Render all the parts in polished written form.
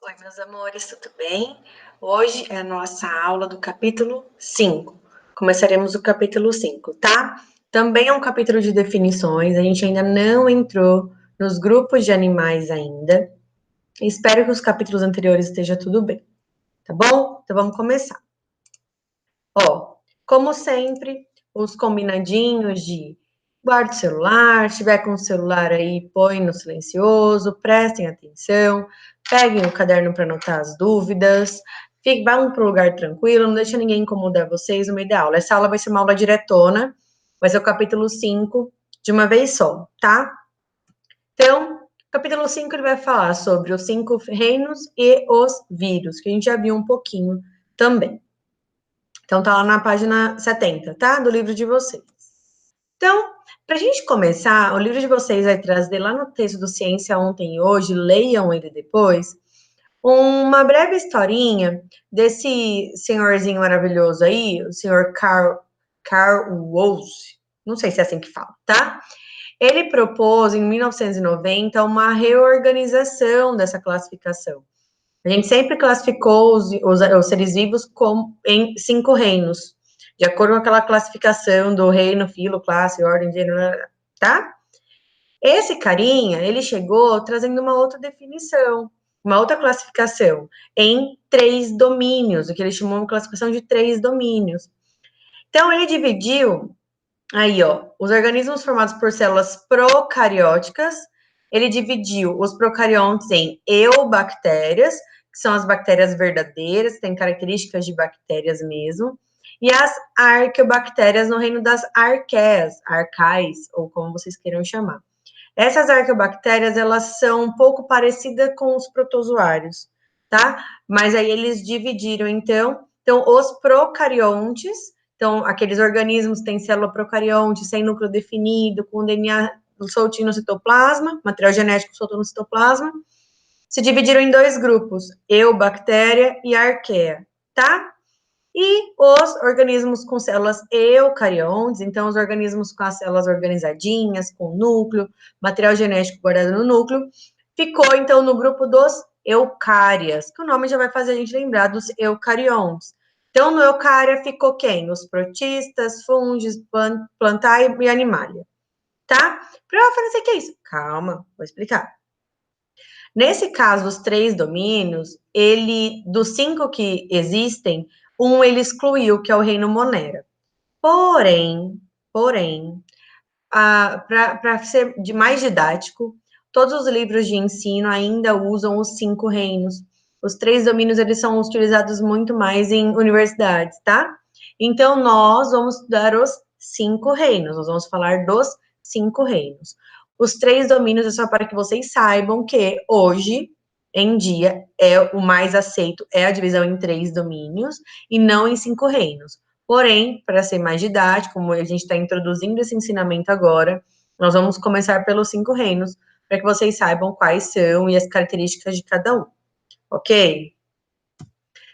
Oi, meus amores, tudo bem? Hoje é a nossa aula do capítulo 5. Começaremos o capítulo 5, tá? Também é um capítulo de definições, a gente ainda não entrou nos grupos de animais ainda. Espero que os capítulos anteriores esteja tudo bem, tá bom? Então vamos começar. Ó, como sempre, os combinadinhos de guarde o celular, se tiver com o celular aí, põe no silencioso, prestem atenção, peguem o caderno para anotar as dúvidas, vão para um lugar tranquilo, não deixa ninguém incomodar vocês no meio da aula. Essa aula vai ser uma aula diretona, vai ser o capítulo 5 de uma vez só, tá? Então, capítulo 5 ele vai falar sobre os 5 reinos e os vírus, que a gente já viu um pouquinho também. Então, tá lá na página 70, tá? Do livro de vocês. Então, para a gente começar, o livro de vocês vai trazer lá no texto do Ciência Ontem e Hoje, leiam ele depois, uma breve historinha desse senhorzinho maravilhoso aí, o senhor Carl Woese, não sei se é assim que fala, tá? Ele propôs, em 1990, uma reorganização dessa classificação. A gente sempre classificou os seres vivos em 5 reinos, de acordo com aquela classificação do reino, filo, classe, ordem, gênero, tá? Esse carinha, ele chegou trazendo uma outra definição, uma outra classificação, em 3 domínios, o que ele chamou de classificação de 3 domínios. Então, ele dividiu, aí, ó, os organismos formados por células procarióticas, ele dividiu os procariontes em eubactérias, que são as bactérias verdadeiras, têm características de bactérias mesmo, e as arqueobactérias no reino das arqueias, arcais, ou como vocês queiram chamar. Essas arqueobactérias, elas são um pouco parecidas com os protozoários, tá? Mas aí eles dividiram, então, os procariontes, então, aqueles organismos que têm célula procarionte, sem núcleo definido, com DNA soltinho no citoplasma, material genético solto no citoplasma, se dividiram em 2 grupos, eubactéria e arqueia, tá? E os organismos com células eucariontes, então os organismos com as células organizadinhas, com núcleo, material genético guardado no núcleo, ficou então no grupo dos eucárias, que o nome já vai fazer a gente lembrar dos eucariontes. Então, no eucária ficou quem? Os protistas, fungos, plantae e animalia, tá? Para o que é isso? Calma, vou explicar. Nesse caso, os 3 domínios, dos 5 que existem, ele excluiu, que é o reino Monera. Porém, para ser mais didático, todos os livros de ensino ainda usam os 5 reinos. Os 3 domínios, eles são utilizados muito mais em universidades, tá? Então, nós vamos dar os 5 reinos, nós vamos falar dos 5 reinos. Os 3 domínios é só para que vocês saibam que hoje em dia o mais aceito é a divisão em 3 domínios e não em 5 reinos. Porém, para ser mais didático, como a gente está introduzindo esse ensinamento agora, nós vamos começar pelos 5 reinos, para que vocês saibam quais são e as características de cada um, ok?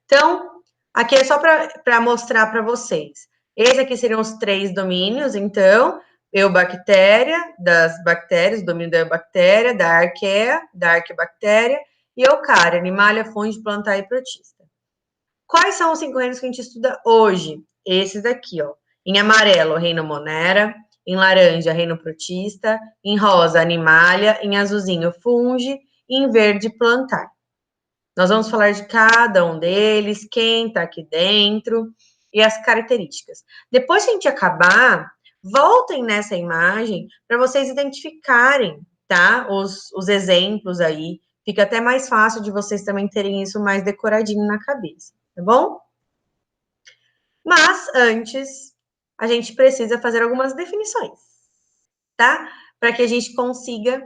Então, aqui é só para mostrar para vocês. Esse aqui seriam os 3 domínios, então, eubactéria, das bactérias, o domínio da eubactéria, da arqueia, da arqueobactéria, e eucária, animalia, fungo, plantae e protista. Quais são os 5 reinos que a gente estuda hoje? Esses daqui, ó. Em amarelo, reino Monera. Em laranja, reino protista. Em rosa, animalia. Em azulzinho, fungi. E em verde, plantae. Nós vamos falar de cada um deles, quem está aqui dentro e as características. Depois que a gente acabar, voltem nessa imagem para vocês identificarem, tá? Os exemplos aí. Fica até mais fácil de vocês também terem isso mais decoradinho na cabeça, tá bom? Mas antes, a gente precisa fazer algumas definições, tá? Para que a gente consiga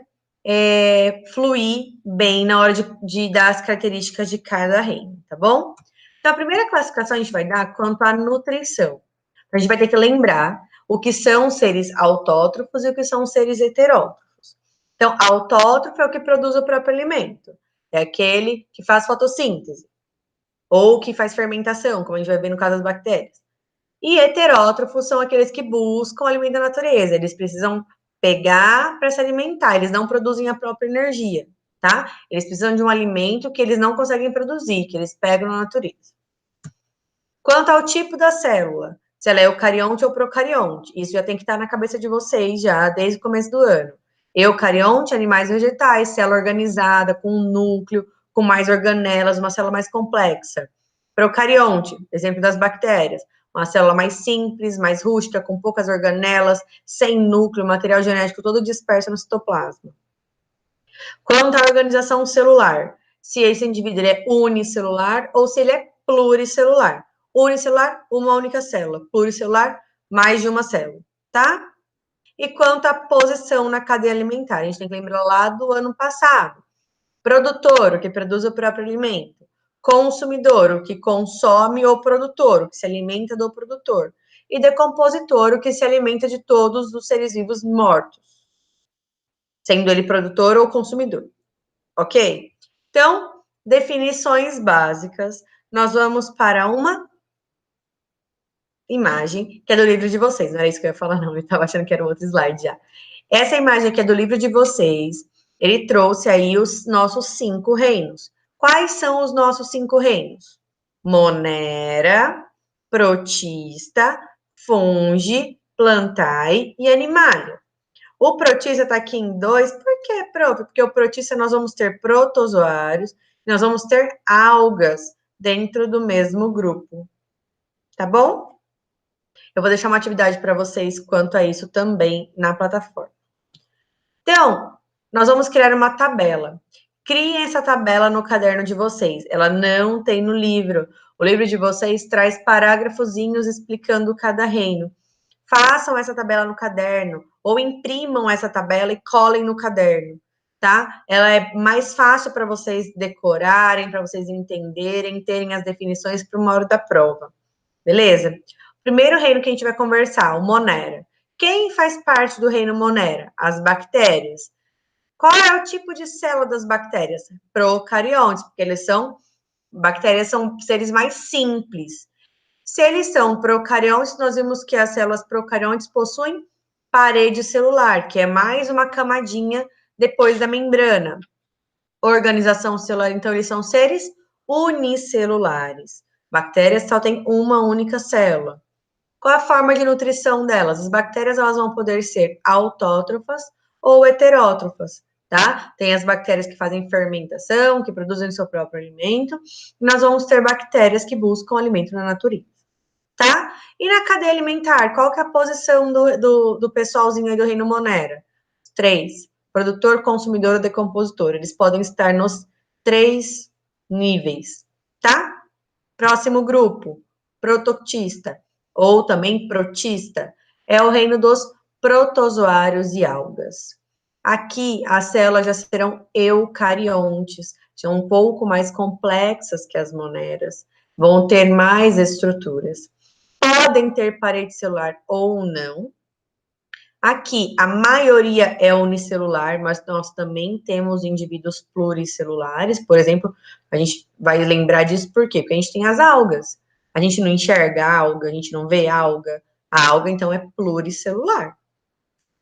fluir bem na hora de dar as características de cada reino, tá bom? Então, a primeira classificação a gente vai dar quanto à nutrição. A gente vai ter que lembrar o que são seres autótrofos e o que são seres heterótrofos. Então, autótrofo é o que produz o próprio alimento. É aquele que faz fotossíntese. Ou que faz fermentação, como a gente vai ver no caso das bactérias. E heterótrofos são aqueles que buscam o alimento da natureza. Eles precisam pegar para se alimentar, eles não produzem a própria energia. tá? Eles precisam de um alimento que eles não conseguem produzir, que eles pegam na natureza. Quanto ao tipo da célula, se ela é eucarionte ou procarionte, isso já tem que estar na cabeça de vocês já desde o começo do ano. Eucarionte, animais vegetais, célula organizada, com um núcleo, com mais organelas, uma célula mais complexa. Procarionte, exemplo das bactérias, uma célula mais simples, mais rústica, com poucas organelas, sem núcleo, material genético todo disperso no citoplasma. Quanto à organização celular, se esse indivíduo é unicelular ou se ele é pluricelular. Unicelular, uma única célula. Pluricelular, mais de uma célula, tá? E quanto à posição na cadeia alimentar, a gente tem que lembrar lá do ano passado. Produtor, o que produz o próprio alimento. Consumidor, o que consome o produtor, o que se alimenta do produtor. E decompositor, o que se alimenta de todos os seres vivos mortos, sendo ele produtor ou consumidor. Ok? Então, definições básicas. Nós vamos para uma imagem, que é do livro de vocês. Não era isso que eu ia falar, não. Eu estava achando que era outro slide já. Essa imagem aqui é do livro de vocês. Ele trouxe aí os nossos 5 reinos. Quais são os nossos 5 reinos? Monera, protista, fungi, plantae e animalia. O protista está aqui em 2, por quê, prof? Porque o protista nós vamos ter protozoários, nós vamos ter algas dentro do mesmo grupo, tá bom? Eu vou deixar uma atividade para vocês quanto a isso também na plataforma. Então, nós vamos criar uma tabela. Criem essa tabela no caderno de vocês. Ela não tem no livro. O livro de vocês traz parágrafozinhos explicando cada reino. Façam essa tabela no caderno ou imprimam essa tabela e colhem no caderno, tá? Ela é mais fácil para vocês decorarem, para vocês entenderem, terem as definições para uma hora da prova, beleza? Primeiro reino que a gente vai conversar, o Monera. Quem faz parte do reino Monera? As bactérias. Qual é o tipo de célula das bactérias? Procariontes, porque bactérias são seres mais simples. Se eles são procariontes, nós vimos que as células procariontes possuem parede celular, que é mais uma camadinha depois da membrana. Organização celular, então, eles são seres unicelulares. Bactérias só têm uma única célula. Qual a forma de nutrição delas? As bactérias elas vão poder ser autótrofas ou heterótrofas, tá? Tem as bactérias que fazem fermentação, que produzem o seu próprio alimento, e nós vamos ter bactérias que buscam alimento na natureza, tá? E na cadeia alimentar, qual que é a posição do pessoalzinho aí do reino Monera? 3. Produtor, consumidor ou decompositor. Eles podem estar nos 3 níveis, tá? Próximo grupo, prototista, ou também protista, é o reino dos protozoários e algas. Aqui, as células já serão eucariontes, são um pouco mais complexas que as moneras, vão ter mais estruturas. Podem ter parede celular ou não. Aqui, a maioria é unicelular, mas nós também temos indivíduos pluricelulares. Por exemplo, a gente vai lembrar disso por quê? Porque a gente tem as algas. A gente não enxerga a alga, a gente não vê a alga. A alga, então, é pluricelular.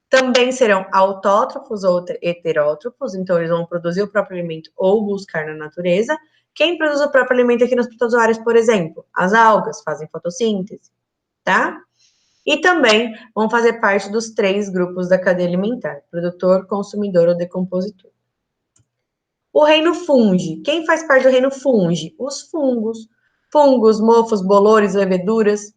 Também serão autótrofos ou heterótrofos, então eles vão produzir o próprio alimento ou buscar na natureza. Quem produz o próprio alimento aqui nos protozoários, por exemplo? As algas fazem fotossíntese, tá? E também vão fazer parte dos 3 grupos da cadeia alimentar: produtor, consumidor ou decompositor. O reino fungi. Quem faz parte do reino fungi? Os fungos. Fungos, mofos, bolores, leveduras.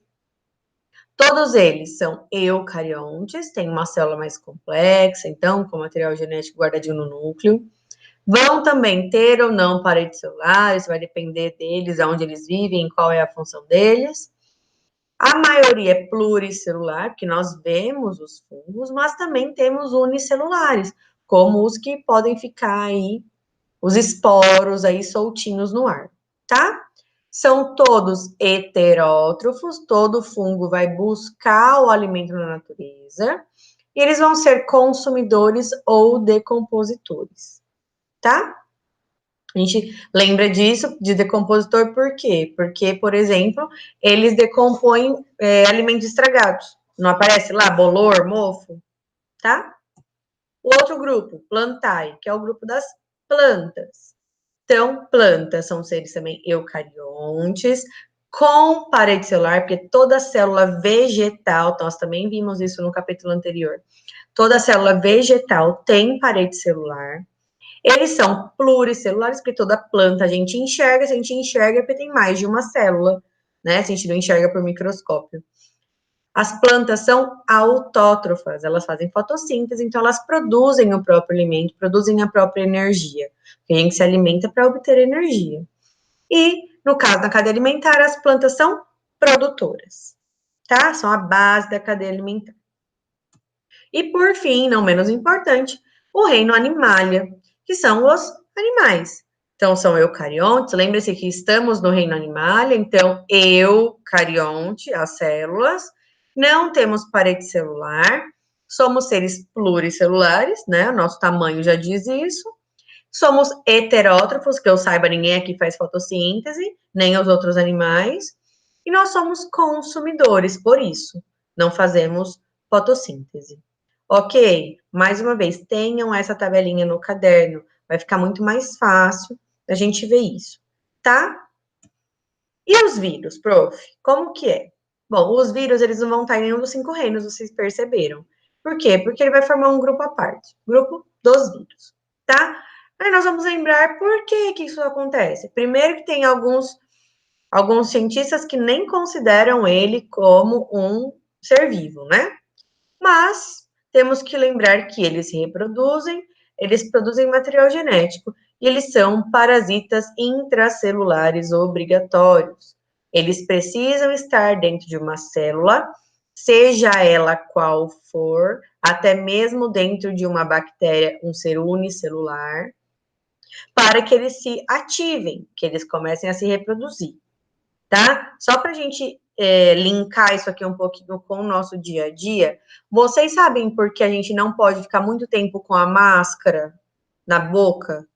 Todos eles são eucariontes, têm uma célula mais complexa, então, com material genético guardadinho no núcleo. Vão também ter ou não parede celular, isso vai depender deles, aonde eles vivem, qual é a função deles. A maioria é pluricelular, que nós vemos os fungos, mas também temos unicelulares, como os que podem ficar aí, os esporos aí soltinhos no ar, tá? São todos heterótrofos, todo fungo vai buscar o alimento na natureza, e eles vão ser consumidores ou decompositores, tá? A gente lembra disso, de decompositor, por quê? Porque, por exemplo, eles decompõem alimentos estragados. Não aparece lá bolor, mofo, tá? O outro grupo, plantae, que é o grupo das plantas. Então, plantas são seres também eucariontes, com parede celular, porque toda célula vegetal, nós também vimos isso no capítulo anterior, toda célula vegetal tem parede celular. Eles são pluricelulares, porque toda planta a gente enxerga, se a gente enxerga é porque tem mais de uma célula, né? Se a gente não enxerga por microscópio. As plantas são autótrofas, elas fazem fotossíntese, então elas produzem o próprio alimento, produzem a própria energia. A gente se alimenta para obter energia. E, no caso da cadeia alimentar, as plantas são produtoras, tá? São a base da cadeia alimentar. E, por fim, não menos importante, o reino animalia, que são os animais. Então, são eucariontes, lembre-se que estamos no reino animalia, então, eucarionte, as células, não temos parede celular, somos seres pluricelulares, né? Nosso tamanho já diz isso. Somos heterótrofos, que eu saiba, ninguém aqui faz fotossíntese, nem os outros animais. E nós somos consumidores, por isso, não fazemos fotossíntese. Ok? Mais uma vez, tenham essa tabelinha no caderno, vai ficar muito mais fácil a gente ver isso, tá? E os vírus, prof? Como que é? Bom, os vírus, eles não vão estar em nenhum dos 5 reinos, vocês perceberam. Por quê? Porque ele vai formar um grupo à parte, grupo dos vírus, tá? Aí nós vamos lembrar por que que isso acontece. Primeiro que tem alguns cientistas que nem consideram ele como um ser vivo, né? Mas temos que lembrar que eles se reproduzem, eles produzem material genético e eles são parasitas intracelulares obrigatórios. Eles precisam estar dentro de uma célula, seja ela qual for, até mesmo dentro de uma bactéria, um ser unicelular, para que eles se ativem, que eles comecem a se reproduzir, tá? Só para a gente linkar isso aqui um pouquinho com o nosso dia a dia, vocês sabem por que a gente não pode ficar muito tempo com a máscara na boca?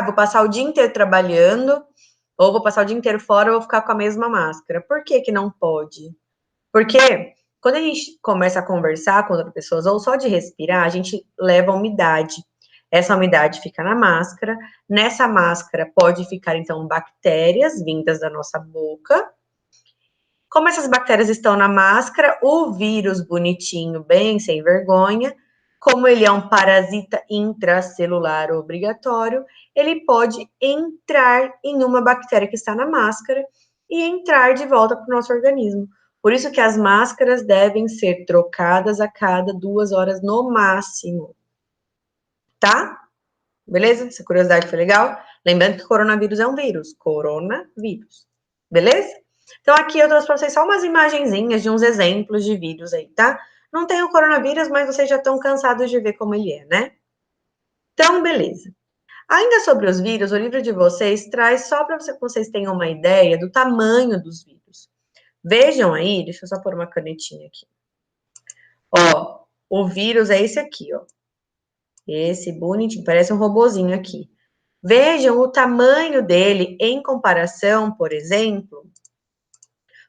Vou passar o dia inteiro trabalhando, ou vou passar o dia inteiro fora, ou vou ficar com a mesma máscara. Por que que não pode? Porque quando a gente começa a conversar com outras pessoas, ou só de respirar, a gente leva umidade. Essa umidade fica na máscara. Nessa máscara pode ficar, então, bactérias vindas da nossa boca. Como essas bactérias estão na máscara, o vírus bonitinho, bem sem vergonha, como ele é um parasita intracelular obrigatório, ele pode entrar em uma bactéria que está na máscara e entrar de volta para o nosso organismo. Por isso que as máscaras devem ser trocadas a cada 2 horas no máximo. Tá? Beleza? Essa curiosidade foi legal? Lembrando que coronavírus é um vírus. Coronavírus. Beleza? Então, aqui eu trouxe para vocês só umas imagenzinhas de uns exemplos de vírus aí, tá? Não tem o coronavírus, mas vocês já estão cansados de ver como ele é, né? Então, beleza. Ainda sobre os vírus, o livro de vocês traz só para que vocês tenham uma ideia do tamanho dos vírus. Vejam aí, deixa eu só pôr uma canetinha aqui. Ó, o vírus é esse aqui, ó. Esse bonitinho, parece um robozinho aqui. Vejam o tamanho dele em comparação, por exemplo,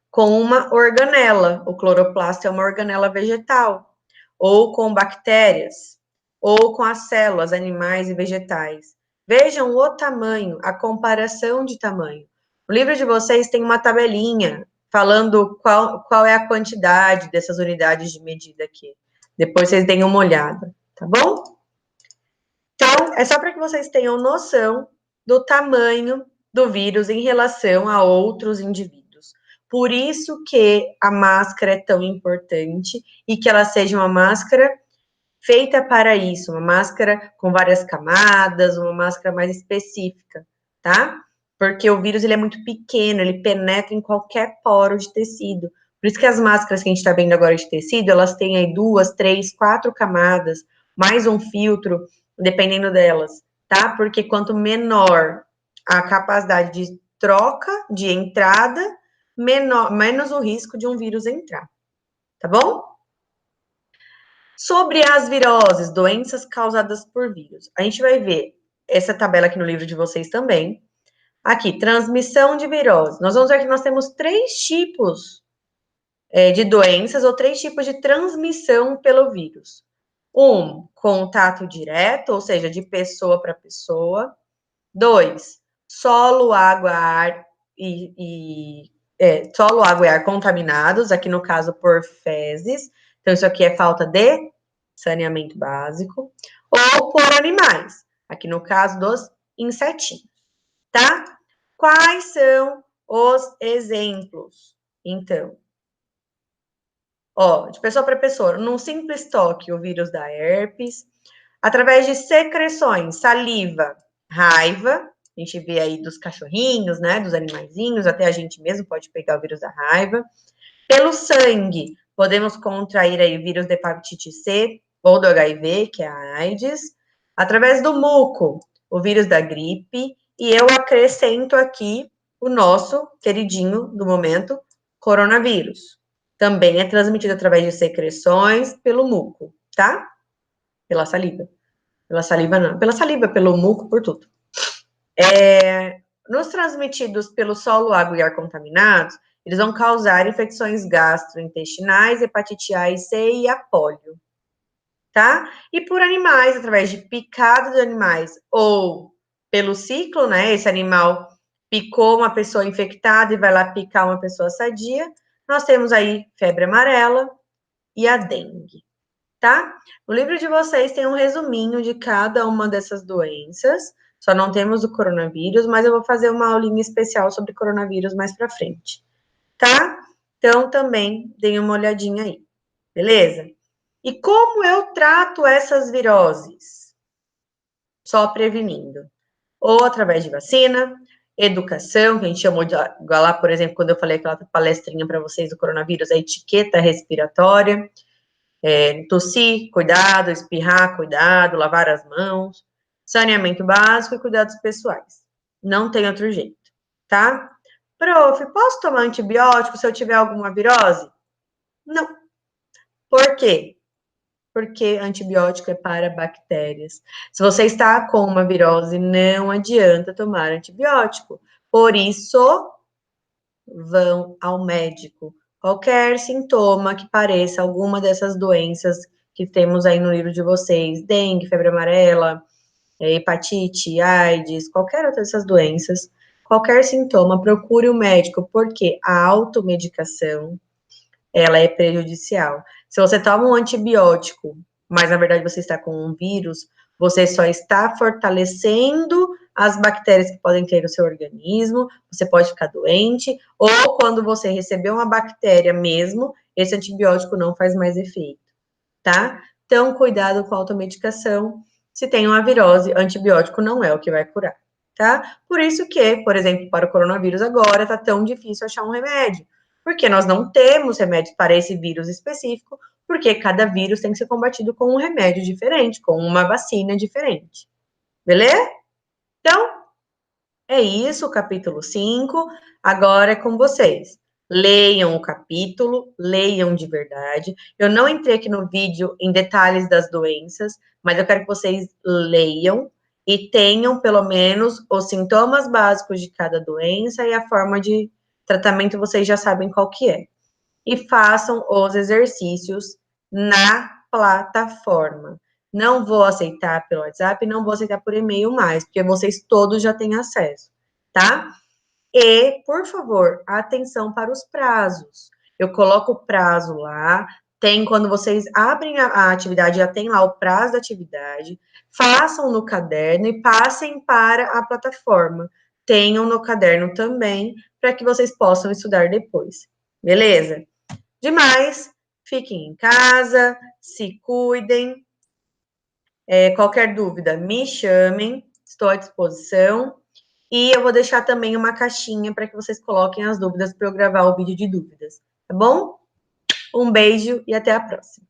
com uma organela. O cloroplasto é uma organela vegetal, ou com bactérias, ou com as células, animais e vegetais. Vejam o tamanho, a comparação de tamanho. O livro de vocês tem uma tabelinha falando qual é a quantidade dessas unidades de medida aqui. Depois vocês deem uma olhada, tá bom? Então, é só para que vocês tenham noção do tamanho do vírus em relação a outros indivíduos. Por isso que a máscara é tão importante e que ela seja uma máscara feita para isso, uma máscara com várias camadas, uma máscara mais específica, tá? Porque o vírus ele é muito pequeno, ele penetra em qualquer poro de tecido. Por isso que as máscaras que a gente está vendo agora de tecido, elas têm aí 2, 3, 4 camadas, mais um filtro, dependendo delas, tá? Porque quanto menor a capacidade de troca, de entrada, menos o risco de um vírus entrar, tá bom? Sobre as viroses, doenças causadas por vírus, a gente vai ver essa tabela aqui no livro de vocês também. Aqui, transmissão de virose. Nós vamos ver que nós temos 3 tipos de doenças ou 3 tipos de transmissão pelo vírus. Contato direto, ou seja, de pessoa para pessoa. 2, solo, água, ar solo, água e ar contaminados, aqui no caso por fezes. Então, isso aqui é falta de saneamento básico. Ou por animais, aqui no caso dos insetinhos, tá? Quais são os exemplos? Então, de pessoa para pessoa, num simples toque, o vírus da herpes, através de secreções, saliva, raiva, a gente vê aí dos cachorrinhos, né, dos animaizinhos, até a gente mesmo pode pegar o vírus da raiva. Pelo sangue, podemos contrair aí o vírus da hepatite C ou do HIV, que é a AIDS. Através do muco, o vírus da gripe. E eu acrescento aqui o nosso queridinho do momento, coronavírus. Também é transmitido através de secreções pelo muco, tá? Pela saliva. Pela saliva não. Pela saliva, pelo muco, por tudo. Nos transmitidos pelo solo, água e ar contaminados, eles vão causar infecções gastrointestinais, hepatite A e C e a pólio, tá? E por animais, através de picada de animais ou pelo ciclo, né? Esse animal picou uma pessoa infectada e vai lá picar uma pessoa sadia, nós temos aí febre amarela e a dengue, tá? No livro de vocês tem um resuminho de cada uma dessas doenças, só não temos o coronavírus, mas eu vou fazer uma aulinha especial sobre coronavírus mais pra frente, tá? Então, também deem uma olhadinha aí, beleza? E como eu trato essas viroses? Só prevenindo. Ou através de vacina, educação, que a gente chamou de, igual lá, por exemplo, quando eu falei aquela palestrinha para vocês do coronavírus, a etiqueta respiratória, tossir, cuidado, espirrar, cuidado, lavar as mãos, saneamento básico e cuidados pessoais. Não tem outro jeito, tá? Prof, posso tomar antibiótico se eu tiver alguma virose? Não. Por quê? Porque antibiótico é para bactérias. Se você está com uma virose, não adianta tomar antibiótico. Por isso, vão ao médico. Qualquer sintoma que pareça alguma dessas doenças que temos aí no livro de vocês, dengue, febre amarela, hepatite, AIDS, qualquer outra dessas doenças, qualquer sintoma, procure o médico, porque a automedicação, ela é prejudicial. Se você toma um antibiótico, mas na verdade você está com um vírus, você só está fortalecendo as bactérias que podem ter no seu organismo, você pode ficar doente, ou quando você recebeu uma bactéria mesmo, esse antibiótico não faz mais efeito, tá? Então, cuidado com a automedicação. Se tem uma virose, antibiótico não é o que vai curar, tá? Por isso que, por exemplo, para o coronavírus agora, tá tão difícil achar um remédio. Porque nós não temos remédio para esse vírus específico, porque cada vírus tem que ser combatido com um remédio diferente, com uma vacina diferente. Beleza? Então, é isso, o capítulo 5. Agora é com vocês. Leiam o capítulo, leiam de verdade. Eu não entrei aqui no vídeo em detalhes das doenças, mas eu quero que vocês leiam e tenham pelo menos os sintomas básicos de cada doença e a forma de tratamento vocês já sabem qual que é. E façam os exercícios na plataforma. Não vou aceitar pelo WhatsApp, não vou aceitar por e-mail mais, porque vocês todos já têm acesso, tá? E, por favor, atenção para os prazos. Eu coloco o prazo lá, tem quando vocês abrem a atividade, já tem lá o prazo da atividade, façam no caderno e passem para a plataforma. Tenham no caderno também, para que vocês possam estudar depois. Beleza? Demais, fiquem em casa, se cuidem. Qualquer dúvida, me chamem, estou à disposição. E eu vou deixar também uma caixinha para que vocês coloquem as dúvidas para eu gravar o vídeo de dúvidas, tá bom? Um beijo e até a próxima.